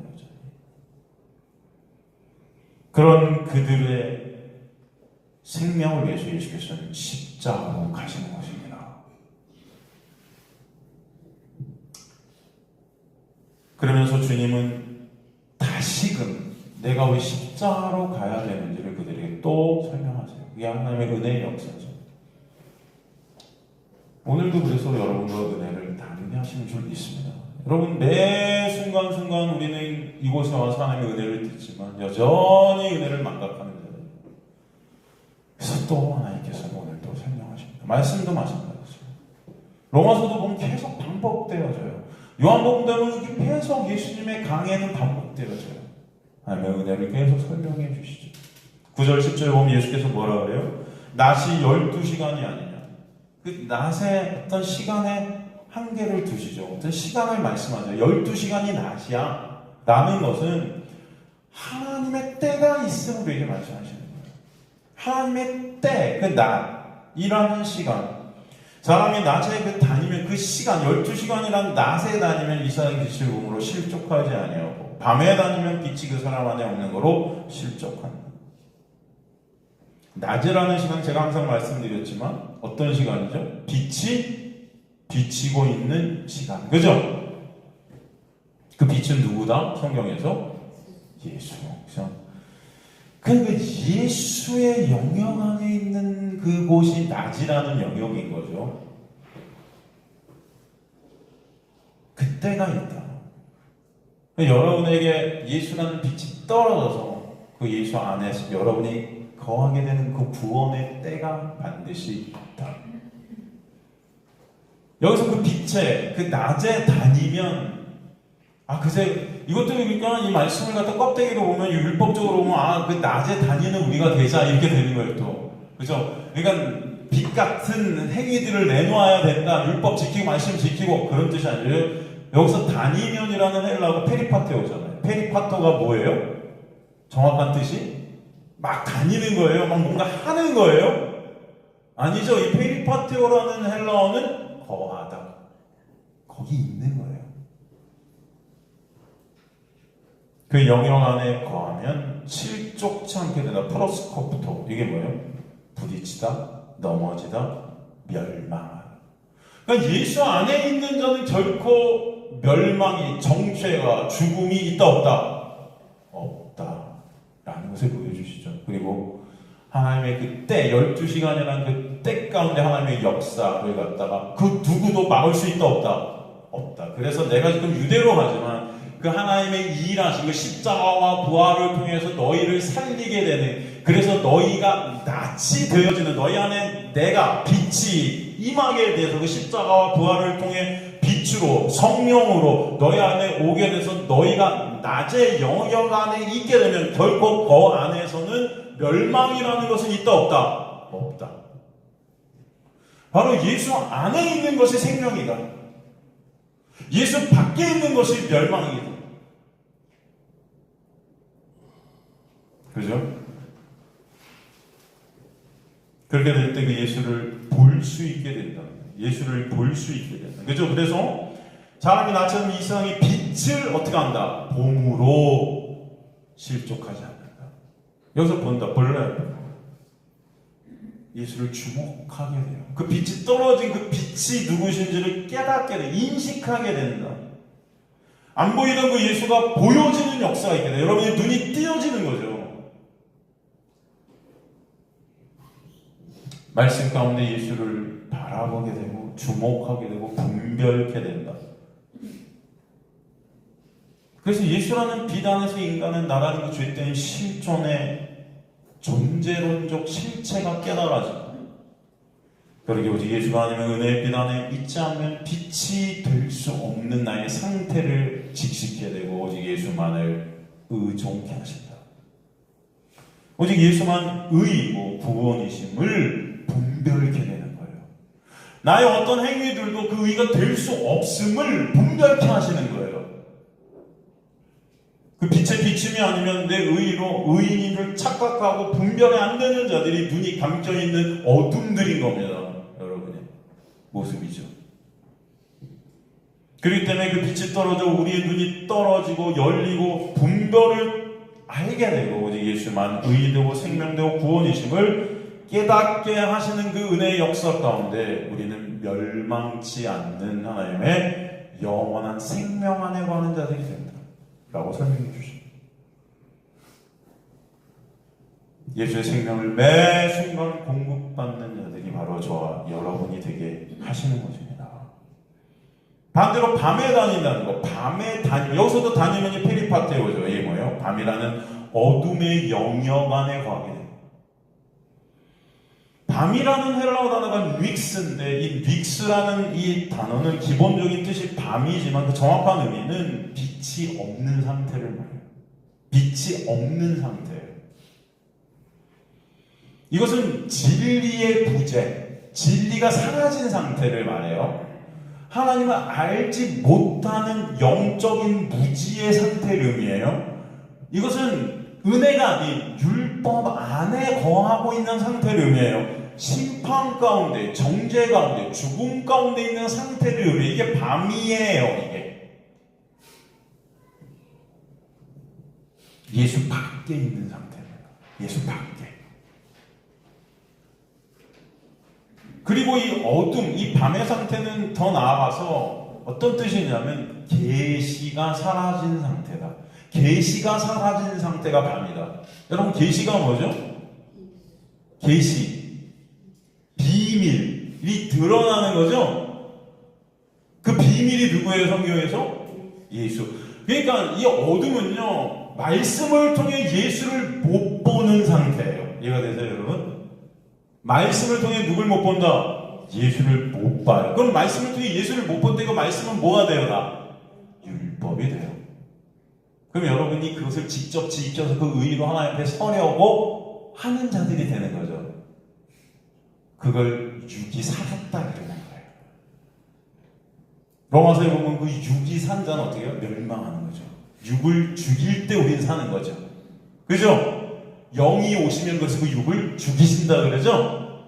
그런 그들의 생명을 위해서 예수께서는 십자가로 가시는 것입니다. 그러면서 주님은 다시금 내가 왜 십자가로 가야 되는지를 그들에게 또 설명하세요. 이게 하나님의 은혜의 역사죠. 오늘도 그래서 여러분과 은혜를 나누게 하시는 줄 믿습니다. 여러분, 매 순간순간 우리는 이곳에 와서 하나님의 은혜를 듣지만 여전히 은혜를 망각하는 자들. 그래서 또 하나님께서 오늘도 설명하십니다. 말씀도 마찬가지죠. 로마서도 보면 계속 반복되어져요. 요한복음 보면 계속 예수님의 강해는 반복되어져요. 하나님의 은혜를 계속 설명해 주시죠. 9절 10절에 보면 예수께서 뭐라 그래요? 낮이 12시간이 아니냐. 그 낮에 어떤 시간의 한계를 두시죠. 어떤 시간을 말씀하죠. 12시간이 낮이야 라는 것은 하나님의 때가 있음으로 이게 말씀하시는 거예요. 하나님의 때, 그 낮이라는 시간. 사람이 낮에 다니면 그 시간, 12시간이란 낮에 다니면 이삭의 빛을 몸으로 실족하지 아니하고 밤에 다니면 빛이 그 사람 안에 없는 거로 실족한다. 낮이라는 시간 제가 항상 말씀드렸지만 어떤 시간이죠? 빛이 비치고 있는 시간. 그죠? 그 빛은 누구다? 성경에서 예수. 그죠? 그 예수의 영역 안에 있는 그곳이 낮이라는 영역인 거죠. 그때가 있다. 여러분에게 예수라는 빛이 떨어져서 그 예수 안에서 여러분이 거하게 되는 그 구원의 때가 반드시 있다. 여기서 그 빛에, 그 낮에 다니면, 그새, 이것도 그러니까 이 말씀을 갖다 껍데기로 보면, 율법적으로 보면, 그 낮에 다니는 우리가 되자, 이렇게 되는 거예요, 또. 그죠? 그러니까, 빛 같은 행위들을 내놓아야 된다, 율법 지키고, 말씀 지키고, 그런 뜻이 아니에요. 여기서 다니면이라는 헬라어가 페리파테오잖아요. 페리파토가 뭐예요? 정확한 뜻이? 막 다니는 거예요? 막 뭔가 하는 거예요? 아니죠. 이 페리파테오라는 헬라어는 거하다. 거기 있는 거예요. 그 영역 안에 거하면 실족치 않게 되다. 프로스코프토. 이게 뭐예요? 부딪히다, 넘어지다, 멸망하다. 그러니까 예수 안에 있는 자는 결코 멸망이, 정죄가, 죽음이 있다 없다? 없다. 라는 것을 보여주시죠. 그리고 하나님의 그 때, 12시간이라는 그 때 가운데 하나님의 역사를 갖다가 그 누구도 막을 수 있다 없다? 없다. 그래서 내가 지금 유대로 가지만 그 하나님의 일하신 그 십자가와 부활을 통해서 너희를 살리게 되는, 그래서 너희가 낯이 되어지는, 너희 안에 내가 빛이 임하게 돼서 그 십자가와 부활을 통해 빛으로, 성령으로 너희 안에 오게 돼서 너희가 낮의 영역 안에 있게 되면 결코 그 안에서는 멸망이라는 것은 있다 없다? 없다. 바로 예수 안에 있는 것이 생명이다. 예수 밖에 있는 것이 멸망이다. 그죠? 그렇게 될 때 그 예수를 볼 수 있게 된다. 예수를 볼 수 있게 된다. 그죠? 그래서 사람이 나처럼 이 세상의 빛을 어떻게 한다? 봄으로 실족하지 않는다. 여기서 본다. 볼래요. 예수를 주목하게 돼요. 그 빛이 떨어진 그 빛이 누구신지를 깨닫게 돼. 인식하게 된다. 안 보이던 그 예수가 보여지는 역사가 있게 돼. 여러분의 눈이 띄어지는 거죠. 말씀 가운데 예수를 바라보게 되고 주목하게 되고 분별케 된다. 그래서 예수라는 빛 안에서 인간은 나라는 그 죄된 실존의 존재론적 실체가 깨달아진다. 그러게 오직 예수가 아니면 은혜의 빛 안에 있지 않으면 빛이 될 수 없는 나의 상태를 직시게 되고 오직 예수만을 의존케 하신다. 오직 예수만 의이고 구원이심을 분별케 되는 거예요. 나의 어떤 행위들도 그 의가 될 수 없음을 분별케 하시는 거예요. 그 빛의 비침이 아니면 내 의로 의인인 줄 착각하고 분별이 안 되는 자들이 눈이 감겨 있는 어둠들인 겁니다. 여러분의 모습이죠. 그렇기 때문에 그 빛이 떨어져 우리의 눈이 떨어지고 열리고 분별을 알게 되고 오직 예수만 의되고 생명되고 구원이심을 깨닫게 하시는 그 은혜의 역사 가운데 우리는 멸망치 않는 하나님의 영원한 생명 안에 거하는 자들이 된다 라고 설명해 주십니다. 예수의 생명을 매 순간 공급받는 자들이 바로 저와 여러분이 되게 하시는 것입니다. 반대로 밤에 다닌다는 거, 밤에 다니면, 여기서도 다니면이 페리파테오죠. 이게 뭐예요? 밤이라는 어둠의 영역 안에 거하게 됩니다. 밤이라는 헬라어 단어가 윅스인데 이 윅스라는 이 단어는 기본적인 뜻이 밤이지만 그 정확한 의미는 빛이 없는 상태를 말해요. 빛이 없는 상태예요. 이것은 진리의 부재, 진리가 사라진 상태를 말해요. 하나님을 알지 못하는 영적인 무지의 상태를 의미해요. 이것은 은혜가 아닌 율법 안에 거하고 있는 상태를 의미해요. 심판 가운데, 정죄 가운데, 죽음 가운데 있는 상태를 의미해요. 이게 밤이에요. 이게 예수 밖에 있는 상태입니다. 예수 밖에. 그리고 이 어둠, 이 밤의 상태는 더 나아가서 어떤 뜻이냐면 계시가 사라진 상태다. 계시가 사라진 상태가 밤이다. 여러분, 계시가 뭐죠? 계시, 비밀이 드러나는 거죠? 그 비밀이 누구예요? 성경에서? 예수. 그러니까 이 어둠은요, 말씀을 통해 예수를 못 보는 상태예요. 이해가 되세요, 여러분? 말씀을 통해 누굴 못 본다? 예수를 못 봐요. 그럼 말씀을 통해 예수를 못 본다. 이거 말씀은 뭐가 돼요? 다 율법이 돼요. 그럼 여러분이 그것을 직접 지켜서 그 의의로 하나님 앞에 서려고 하는 자들이 되는 거죠. 그걸 육이 살았다 그러는 거예요. 로마서에 보면 그 육이 산 자는 어떻게 해요? 멸망하는 거죠. 육을 죽일 때 우리는 사는 거죠. 그죠? 영이 오시면 그래서 그 육을 죽이신다 그러죠?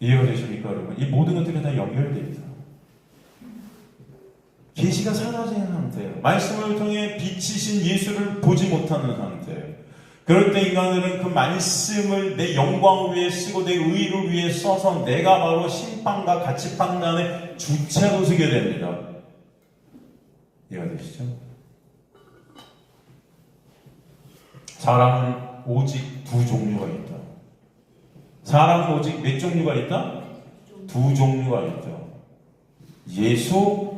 이해가 되십니까, 여러분? 이 모든 것들이 다 연결되어 있어요. 계시가 사라진 상태예요. 말씀을 통해 빛이신 예수를 보지 못하는 상태예요. 그럴 때 인간들은 그 말씀을 내 영광을 위해 쓰고 내 의를 위해 써서 내가 바로 심판과 가치판단의 주체로 서게 됩니다. 이해가 되시죠? 사람은 오직 두 종류가 있다. 사람은 오직 몇 종류가 있다? 두 종류가 있죠. 예수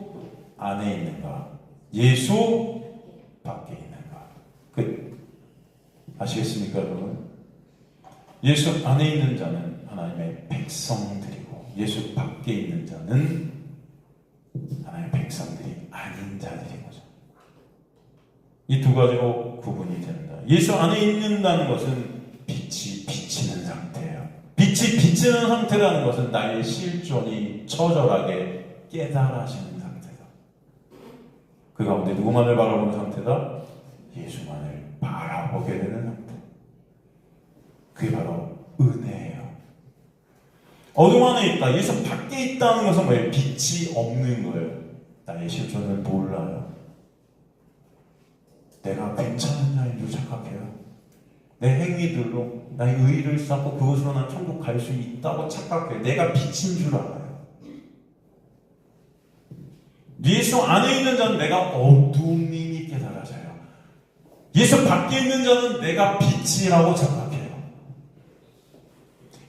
안에 있는가? 예수 밖에 있는가? 끝. 아시겠습니까, 여러분? 예수 안에 있는 자는 하나님의 백성들이고 예수 밖에 있는 자는 하나님의 백성들이 아닌 자들인 거죠. 이 두 가지로 구분이 된다. 예수 안에 있는다는 것은 빛이 비치는 상태예요. 빛이 비치는 상태라는 것은 나의 실존이 처절하게 깨달아지는 상태다. 그 가운데 누구만을 바라보는 상태다? 예수만을 바라보게 되는 상태. 그게 바로 은혜예요. 어둠 안에 있다. 예수 밖에 있다는 것은 뭐예요? 빛이 없는 거예요. 나의 실존을 몰라요. 내가 괜찮은 자인 줄 착각해요. 내 행위들로 나의 의의를 쌓고 그것으로 난 천국 갈 수 있다고 착각해요. 내가 빛인 줄 알아요. 예수 안에 있는 자는 내가 어둠임이 깨달아져요. 예수 밖에 있는 자는 내가 빛이라고 착각해요.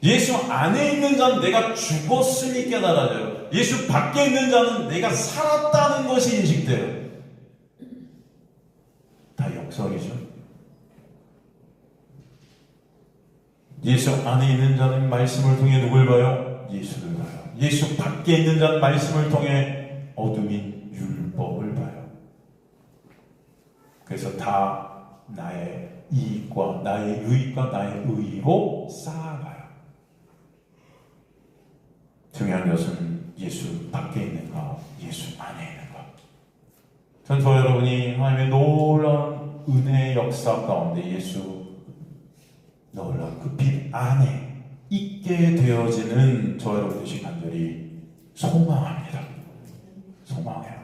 예수 안에 있는 자는 내가 죽었음이 깨달아져요. 예수 밖에 있는 자는 내가 살았다는 것이 인식돼요. 다 역설이죠. 예수 안에 있는 자는 말씀을 통해 누굴 봐요? 예수를 봐요. 예수 밖에 있는 자는 말씀을 통해 어둠인 율법을 봐요. 그래서 다 나의 이익과 나의 유익과 나의 의의로 쌓아가요. 중요한 것은 예수 밖에 있는가, 예수 안에 있는가. 전 저와 여러분이 하나님의 놀라운 은혜의 역사 가운데 예수 놀라운 그 빛 안에 있게 되어지는 저와 여러분들이 간절히 소망합니다. 소망해요.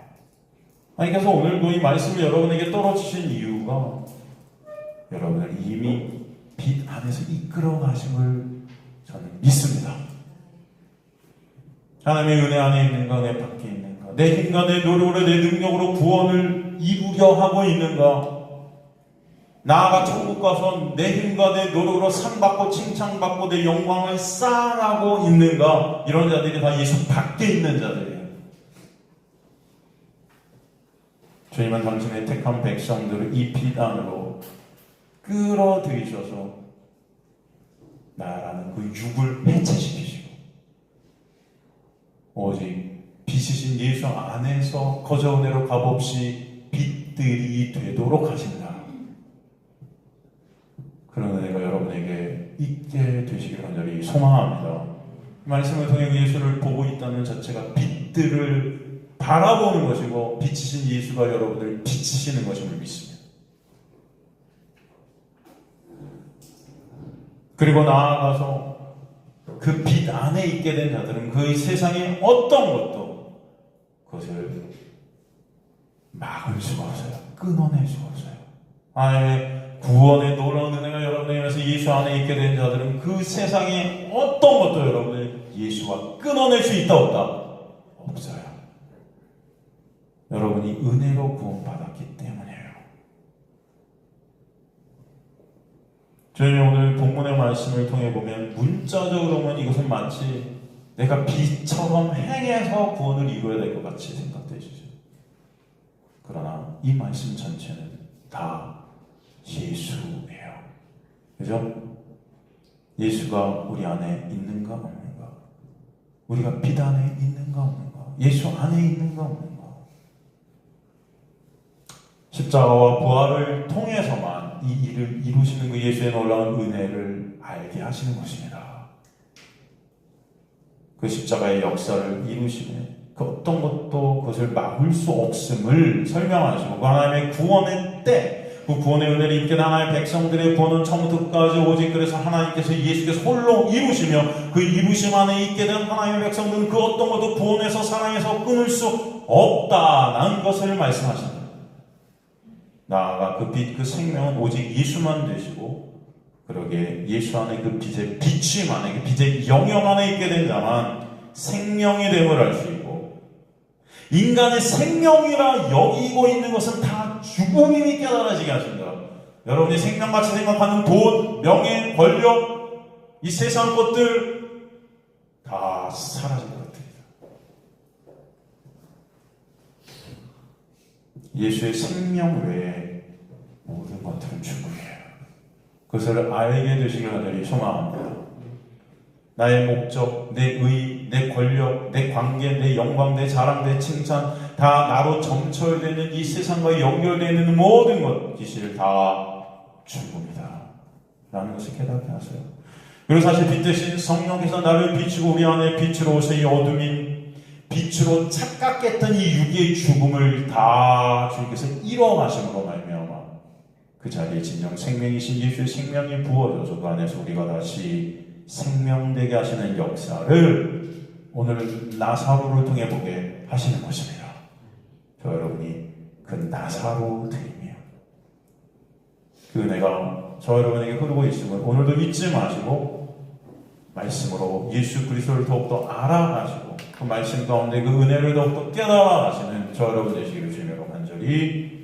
하나님께서 오늘도 이 말씀을 여러분에게 떨어주신 이유가 여러분을 이미 빛 안에서 이끌어 가심을 저는 믿습니다. 하나님의 은혜 안에 있는가, 내 밖에 있는가, 내 힘과 내 노력으로 내 능력으로 구원을 이루려 하고 있는가, 나아가 천국 가서 내 힘과 내 노력으로 상받고 칭찬받고 내 영광을 쌓아가고 있는가. 이런 자들이 다 예수 밖에 있는 자들이에요. 주님은 당신의 택한 백성들을 이 빛 안으로 끌어들이셔서 나라는 그 육을 해체시키시고 오직 빛이신 예수 안에서 거저 은혜로 값없이 빛들이 되도록 하신다. 그런 은혜가 여러분에게 있게 되시기를 간절히 소망합니다. 말씀을 통해 예수를 보고 있다는 자체가 빛들을 바라보는 것이고 빛이신 예수가 여러분을 비치시는 것임을 믿습니다. 그리고 나아가서 그 빛 안에 있게 된 자들은 그 세상의 어떤 것도 그것을 막을 수가 없어요. 끊어낼 수가 없어요. 하나님의 구원의 놀라운 은혜가 여러분에 의해서 예수 안에 있게 된 자들은 그 세상의 어떤 것도 여러분을 예수와 끊어낼 수 있다 없다? 없어요. 여러분이 은혜로 구원받았기 때문이에요. 저희는 오늘 본문의 말씀을 통해 보면 문자적으로 보면 이것은 마치 내가 빛처럼 행해서 구원을 이루어야 될 것 같이 생각되시죠. 그러나 이 말씀 전체는 다 예수예요. 그죠? 예수가 우리 안에 있는가 없는가? 우리가 빛 안에 있는가 없는가? 예수 안에 있는가 없는가? 십자가와 부활을 통해서만 이 일을 이루시는 그 예수의 놀라운 은혜를 알게 하시는 것입니다. 그 십자가의 역사를 이루시면 그 어떤 것도 그것을 막을 수 없음을 설명하시고 그 하나님의 구원의 때 그 구원의 은혜를 입게 된 하나님의 백성들의 구원은 처음부터 끝까지 오직 그래서 하나님께서 예수께서 홀로 이루시며 그 이루심 안에 있게 된 하나님의 백성들은 그 어떤 것도 구원에서 사랑에서 끊을 수 없다는 것을 말씀하십니다. 나아가 그 빛, 그 생명은 오직 예수만 되시고 그러기에 예수 안에 그 빛의 비추임 안에 그 빛의 영역 안에 있게 된 자만 생명이 됨을 알 수 있고 인간의 생명이라 여기고 있는 것은 다 죽음임이 깨달아지게 하신다. 여러분이 생명같이 생각하는 돈, 명예, 권력, 이 세상 것들 다 사라질 것들이다. 예수의 생명 외에 모든 것들은 죽음이에요. 그것을 알게 되시길 간절히 소망합니다. 나의 목적, 내 의, 내 권력, 내 관계, 내 영광, 내 자랑, 내 칭찬 다 나로 점철되는 이 세상과 연결되는 모든 것이 다 죽음이다 라는 것을 깨닫게 하세요. 그리고 사실 빛 대신 성령께서 나를 비추고 우리 안에 빛으로 오셔 이 어둠인 빛으로 착각했던 이 육의 죽음을 다 주님께서 이뤄가심으로 말미암아 그 자리에 진정 생명이신 예수의 생명이 부어져서 그 안에서 우리가 다시 생명되게 하시는 역사를 오늘 나사로를 통해 보게 하시는 것입니다. 저 여러분이 그 나사로들이며 그 은혜가 저 여러분에게 흐르고 있음을 오늘도 잊지 마시고 말씀으로 예수 그리스도를 더욱더 알아가시고 그 말씀 가운데 그 은혜를 더욱더 깨달아가시는 저 여러분 되시기를 주님으로 간절히